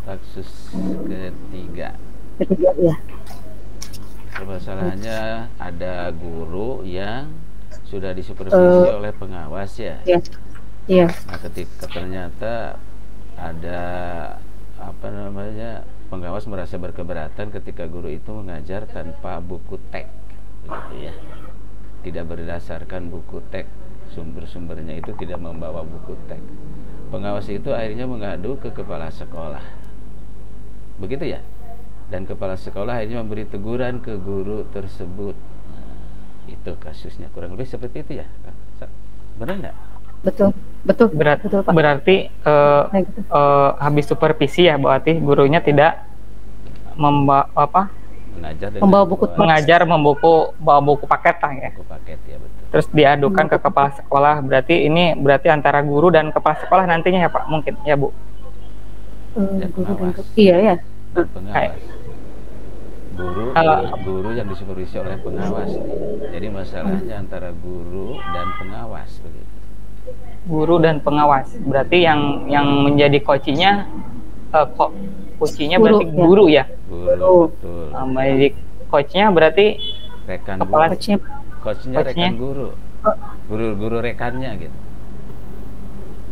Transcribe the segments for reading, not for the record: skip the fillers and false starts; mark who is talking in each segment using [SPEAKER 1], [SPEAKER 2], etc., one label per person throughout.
[SPEAKER 1] kasus ketiga.
[SPEAKER 2] Ketiga ya.
[SPEAKER 1] Permasalahannya ada guru yang sudah disupervisi oleh pengawas ya.
[SPEAKER 2] Iya. Iya.
[SPEAKER 1] Nah, ketika ternyata ada apa namanya, pengawas merasa berkeberatan ketika guru itu mengajar tanpa buku teks, begitu ya. Tidak berdasarkan buku teks, sumber-sumbernya itu tidak membawa buku teks. Pengawas itu akhirnya mengadu ke kepala sekolah, begitu ya. Dan kepala sekolah akhirnya memberi teguran ke guru tersebut. Nah, itu kasusnya kurang lebih seperti itu ya, benar nggak?
[SPEAKER 2] Betul, betul, betul Pak.
[SPEAKER 3] Berarti habis supervisi ya, berarti gurunya tidak
[SPEAKER 2] membawa buku
[SPEAKER 3] bawa buku paket lah ya.
[SPEAKER 1] Buku paket ya, betul.
[SPEAKER 3] Terus diadukan ke kepala sekolah. Berarti antara guru dan kepala sekolah nantinya ya Pak, mungkin ya Bu.
[SPEAKER 2] Iya ya.
[SPEAKER 1] Dan pengawas. Guru yang disupervisi oleh pengawas nih. Jadi masalahnya antara guru dan pengawas begitu.
[SPEAKER 3] Guru dan pengawas. Berarti yang menjadi coachnya berarti guru ya.
[SPEAKER 1] Guru, betul.
[SPEAKER 3] Menjadi coachnya berarti
[SPEAKER 1] rekan
[SPEAKER 3] kepala
[SPEAKER 1] guru. Coachnya rekan guru. Guru rekannya gitu.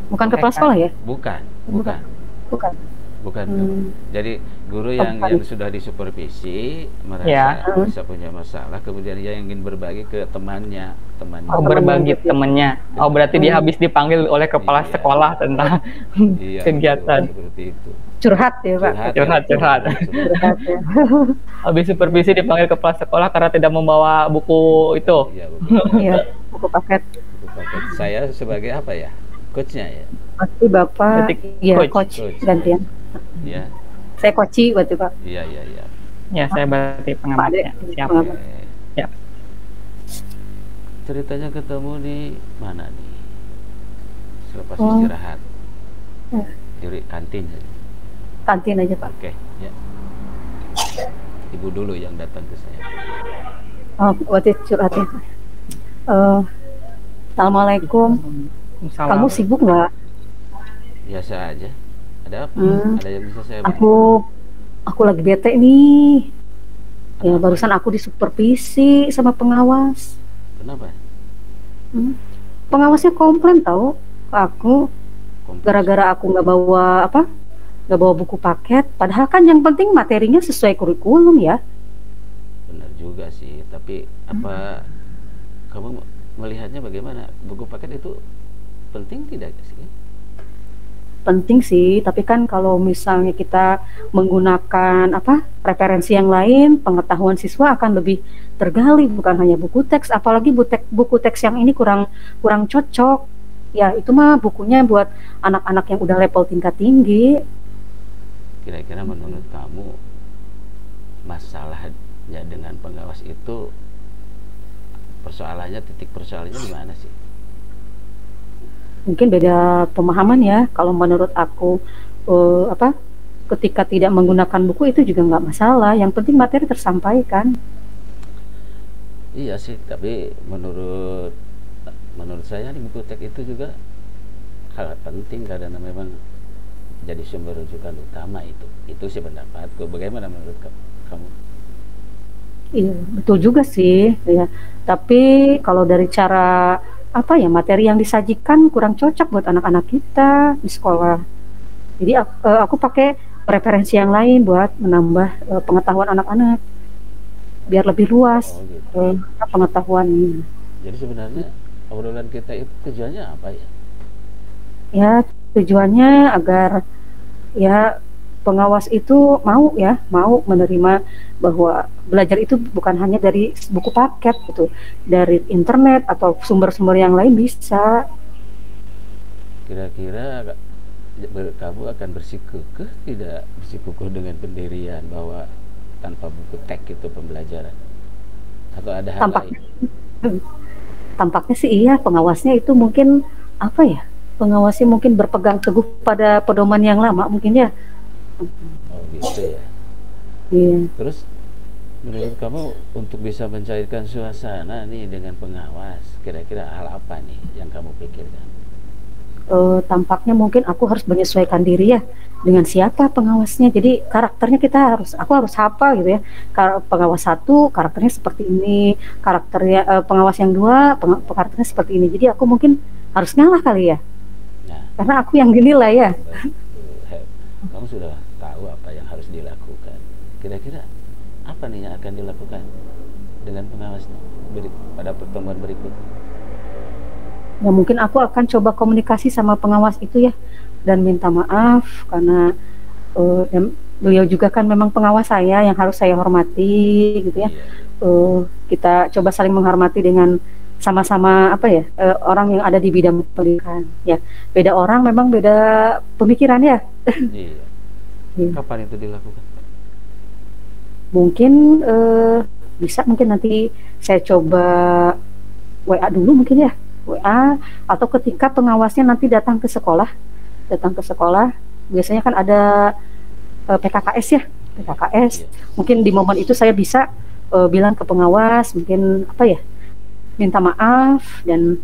[SPEAKER 2] Bukan kepala sekolah ya?
[SPEAKER 1] Bukan. Jadi guru yang sudah disupervisi merasa punya masalah, kemudian dia ingin berbagi ke temannya.
[SPEAKER 3] Berbagi temannya. Berarti dia habis dipanggil oleh kepala sekolah tentang kegiatan.
[SPEAKER 1] Seperti itu.
[SPEAKER 2] Curhat ya Pak.
[SPEAKER 3] Curhat. Habis supervisi dipanggil kepala sekolah karena tidak membawa buku itu.
[SPEAKER 2] Iya, buku paket.
[SPEAKER 1] Saya sebagai apa ya? Coachnya ya.
[SPEAKER 2] Pasti Bapak ya coach gantian.
[SPEAKER 1] Iya.
[SPEAKER 2] Saya coachi berarti Pak.
[SPEAKER 1] Iya.
[SPEAKER 3] Ya, saya berarti pengamatnya. Siap. Ya.
[SPEAKER 1] Ceritanya ketemu di mana nih? Selepas istirahat. Di kantin.
[SPEAKER 2] Kantin aja Pak.
[SPEAKER 1] Oke, ya. Ibu dulu yang datang ke saya.
[SPEAKER 2] Waktu curhatnya. Assalamualaikum. Kamu sibuk nggak?
[SPEAKER 1] Biasa aja. Ada apa? Ada yang bisa saya
[SPEAKER 2] bantu? Aku lagi bete nih. Ya barusan aku disupervisi sama pengawas.
[SPEAKER 1] Kenapa?
[SPEAKER 2] Pengawasnya komplain tahu ke aku gara-gara aku nggak bawa buku paket. Padahal kan yang penting materinya sesuai kurikulum ya.
[SPEAKER 1] Benar juga sih. Tapi apa kamu melihatnya bagaimana? Buku paket itu penting tidak sih?
[SPEAKER 2] Penting sih, tapi kan kalau misalnya kita menggunakan referensi yang lain, pengetahuan siswa akan lebih tergali, bukan hanya buku teks. Apalagi buku teks yang ini kurang cocok. Ya itu mah bukunya buat anak-anak yang udah level tingkat tinggi.
[SPEAKER 1] Kira-kira menurut kamu masalahnya dengan pengawas itu titik persoalannya di mana sih?
[SPEAKER 2] Mungkin beda pemahaman ya. Kalau menurut aku ketika tidak menggunakan buku itu juga nggak masalah. Yang penting materi tersampaikan.
[SPEAKER 1] Iya sih, tapi menurut saya di buku teks itu juga hal penting karena memang jadi sumber rujukan utama itu. Itu sih pendapatku. Bagaimana menurut kamu?
[SPEAKER 2] Iya, betul juga sih. Ya. Tapi kalau dari cara materi yang disajikan kurang cocok buat anak-anak kita di sekolah. Jadi aku pakai referensi yang lain buat menambah pengetahuan anak-anak biar lebih luas pengetahuannya.
[SPEAKER 1] Jadi sebenarnya obrolan kita itu tujuannya apa ya?
[SPEAKER 2] Ya tujuannya agar ya pengawas itu mau menerima bahwa belajar itu bukan hanya dari buku paket gitu, dari internet atau sumber-sumber yang lain bisa.
[SPEAKER 1] Kira-kira kamu akan bersikukuh dengan pendirian bahwa tanpa buku teks itu pembelajaran atau ada hal lain?
[SPEAKER 2] Tampaknya sih iya, pengawasnya itu mungkin pengawasnya mungkin berpegang teguh pada pedoman yang lama mungkin ya.
[SPEAKER 1] Oh gitu ya.
[SPEAKER 2] Iya.
[SPEAKER 1] Terus menurut kamu untuk bisa mencairkan suasana nih dengan pengawas, kira-kira hal apa nih yang kamu pikirkan?
[SPEAKER 2] tampaknya mungkin aku harus menyesuaikan diri ya dengan siapa pengawasnya. Jadi karakternya aku harus hafal gitu ya. Pengawas satu karakternya seperti ini, karakternya pengawas yang dua karakternya seperti ini. Jadi aku mungkin harus ngalah kali ya. Nah, karena aku yang dinilai ya.
[SPEAKER 1] Kamu sudah tahu apa yang harus dilakukan. Kira-kira apa nih yang akan dilakukan dengan pengawasnya pada pertemuan berikut?
[SPEAKER 2] Ya mungkin aku akan coba komunikasi sama pengawas itu ya, dan minta maaf karena beliau juga kan memang pengawas saya yang harus saya hormati gitu ya. Kita coba saling menghormati dengan sama-sama orang yang ada di bidang pendidikan ya. Beda orang memang beda pemikiran ya.
[SPEAKER 1] Iya. Kapan itu dilakukan?
[SPEAKER 2] Mungkin bisa mungkin nanti saya coba WA dulu mungkin ya. WA atau ketika pengawasnya nanti datang ke sekolah biasanya kan ada PKKS ya, PKKS. Mungkin di momen itu saya bisa bilang ke pengawas mungkin minta maaf, dan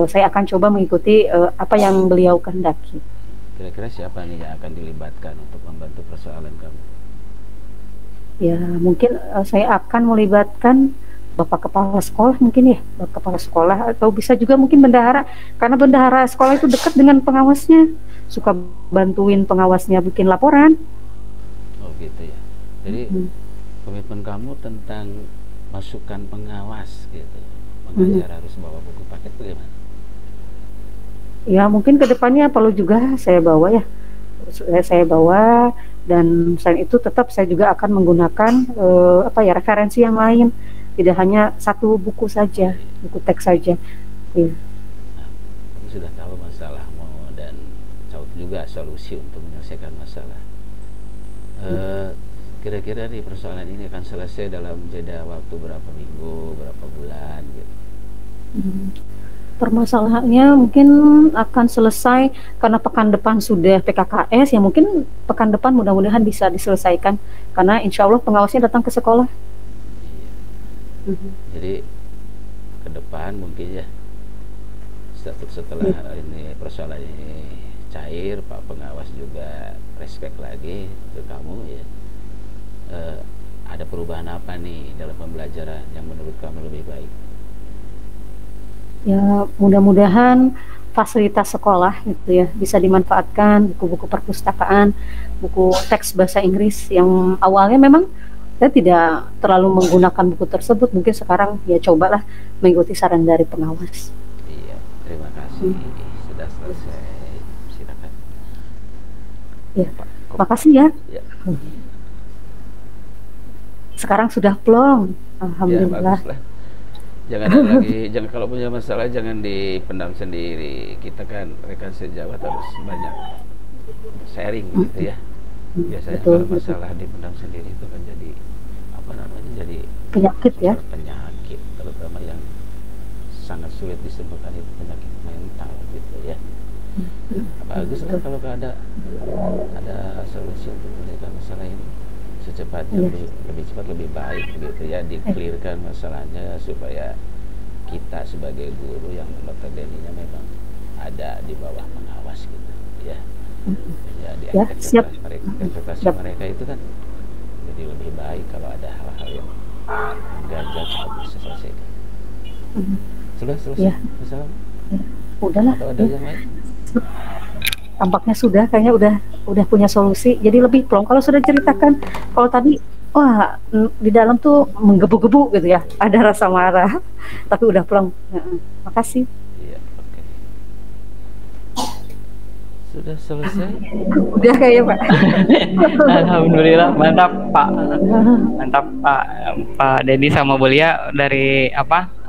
[SPEAKER 2] saya akan coba mengikuti apa yang beliau kehendaki.
[SPEAKER 1] Kira-kira siapa nih yang akan dilibatkan untuk membantu persoalan kamu?
[SPEAKER 2] Ya mungkin saya akan melibatkan Bapak Kepala Sekolah mungkin ya, Bapak Kepala Sekolah, atau bisa juga mungkin bendahara, karena bendahara sekolah itu dekat dengan pengawasnya, suka bantuin pengawasnya bikin laporan.
[SPEAKER 1] Oh gitu ya. Jadi komitmen kamu tentang masukan pengawas gitu, mengajar harus bawa buku paket bagaimana?
[SPEAKER 2] Ya mungkin kedepannya perlu juga saya bawa ya, dan selain itu tetap saya juga akan menggunakan referensi yang lain. Tidak hanya satu buku saja, buku teks saja. Ya.
[SPEAKER 1] Nah, kamu sudah tahu masalahmu dan tahu juga solusi untuk menyelesaikan masalah. Kira-kira nih persoalan ini akan selesai dalam jeda waktu berapa minggu, berapa bulan gitu?
[SPEAKER 2] Permasalahannya mungkin akan selesai karena pekan depan sudah PKKS, ya mungkin pekan depan mudah-mudahan bisa diselesaikan karena insya Allah pengawasnya datang ke sekolah.
[SPEAKER 1] Jadi ke depan mungkin ya setelah ini persoalan ini cair, Pak Pengawas juga respect lagi ke kamu ya, ada perubahan apa nih dalam pembelajaran yang menurut kamu lebih baik?
[SPEAKER 2] Ya mudah-mudahan fasilitas sekolah gitu ya bisa dimanfaatkan, buku-buku perpustakaan, buku teks bahasa Inggris yang awalnya memang saya tidak terlalu menggunakan buku tersebut, mungkin sekarang ya cobalah mengikuti saran dari pengawas.
[SPEAKER 1] Iya, terima kasih. Sudah selesai. Silakan.
[SPEAKER 2] Ya, makasih ya. Sekarang sudah plong, alhamdulillah.
[SPEAKER 1] Ya, jangan ada lagi, kalau punya masalah jangan dipendam sendiri. Kita kan rekan sejawat harus banyak sharing gitu ya. Biasanya kalau masalah dipendam sendiri itu kan jadi jadi
[SPEAKER 2] penyakit ya,
[SPEAKER 1] penyakit terutama yang sangat sulit disembuhkan, itu penyakit mental gitu ya. Bagus lah kalau ada solusi untuk menyelesaikan masalah ini secepatnya, lebih cepat lebih baik gitu ya, di-clearkan masalahnya supaya kita sebagai guru yang notabene-nya memang ada di bawah pengawas gitu ya. Ya, di ekspektasi mereka itu kan jadi lebih baik kalau ada hal-hal yang ganjal cepat bisa selesaikan. Sudah selesai masalah?
[SPEAKER 2] Udahlah.
[SPEAKER 1] Atau ada yang lain?
[SPEAKER 2] Tampaknya sudah, kayaknya udah punya solusi. Jadi lebih plong kalau sudah ceritakan. Kalau tadi wah di dalam tuh menggebu-gebu gitu ya, ada rasa marah, tapi udah plong. Makasih.
[SPEAKER 1] Sudah selesai?
[SPEAKER 2] Udah kayaknya Pak.
[SPEAKER 3] Alhamdulillah, mantap Pak. Mantap Pak Dedi sama Bulia dari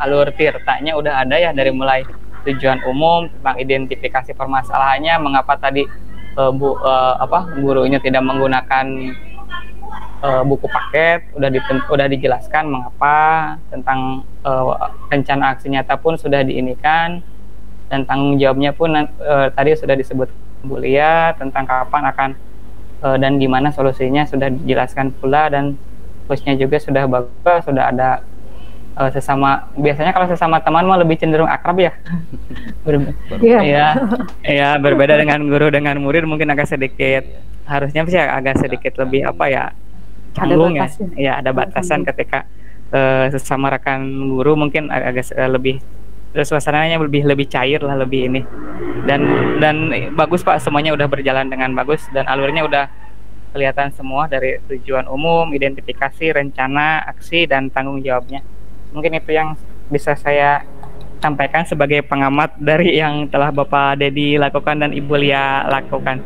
[SPEAKER 3] alur tirtanya udah ada ya, dari mulai tujuan umum tentang identifikasi permasalahannya, mengapa tadi gurunya tidak menggunakan buku paket, udah dijelaskan mengapa, tentang rencana aksi nyata pun sudah diinikan, dan tanggung jawabnya pun tadi sudah disebut Bulia, tentang kapan akan dan gimana solusinya sudah dijelaskan pula, dan hostnya juga sudah bagus, sudah ada biasanya kalau sesama teman mah lebih cenderung akrab ya.
[SPEAKER 2] Iya.
[SPEAKER 3] Iya, ya berbeda dengan guru dengan murid mungkin agak sedikit, harusnya sih agak sedikit lebih apa ya, canggung ya.
[SPEAKER 2] batasnya.
[SPEAKER 3] Ya ada batasan ketika sesama rekan guru mungkin agak lebih suasananya lebih cair lah, lebih ini. Dan bagus Pak, semuanya udah berjalan dengan bagus dan alurnya udah kelihatan semua dari tujuan umum, identifikasi, rencana, aksi dan tanggung jawabnya. Mungkin itu yang bisa saya sampaikan sebagai pengamat dari yang telah Bapak Dedi lakukan dan Ibu Lia lakukan.